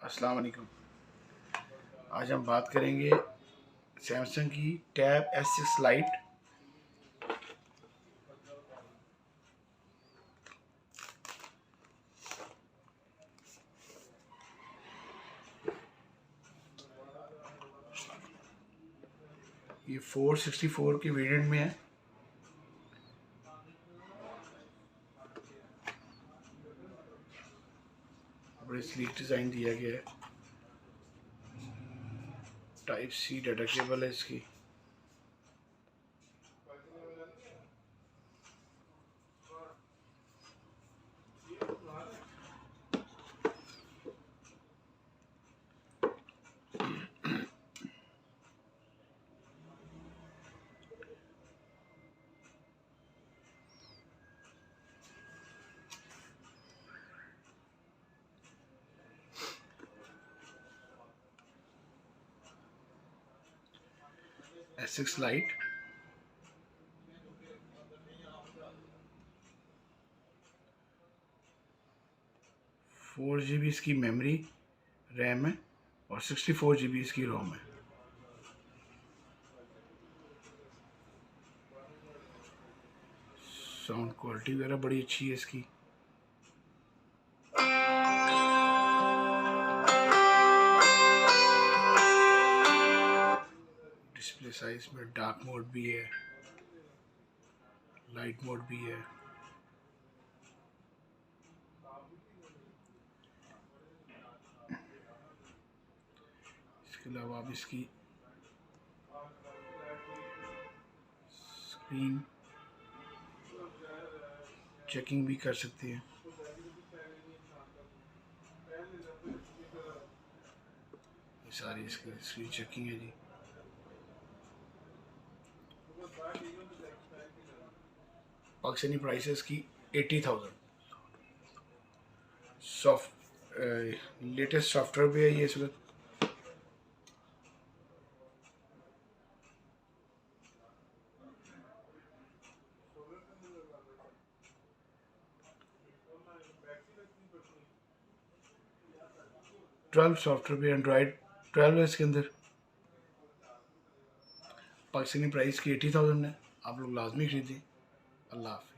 अस्सलाम वालेकुम। आज हम बात करेंगे सैमसंग की टैब S6 लाइट। ये 464 के वेरिएंट में है। बड़े स्लीक डिज़ाइन दिया गया है। टाइप सी डाटा केबल है इसकी। S6 लाइट 4 GB इसकी मेमोरी रैम है और 64 GB इसकी रोम है। साउंड क्वालिटी वगैरह बड़ी अच्छी है इसकी। डिस्प्ले साइज में डार्क मोड भी है, लाइट मोड भी है। इसके अलावा आप इसकी स्क्रीन चेकिंग भी कर सकते हैं। ये सारी इसकी स्क्रीन चेकिंग है जी। पाकिस्तानी प्राइस है इसकी 80,000। लेटेस्ट सॉफ्टवेयर भी है ये इस वक्त। ट्वेल्व सॉफ्टवेयर भी एंड्रॉयड 12 है इसके अंदर। पाकिस्तानी प्राइस की 80,000 है। आप लोग लाजमी खरीदें। अल्लाह हाफ़िज़।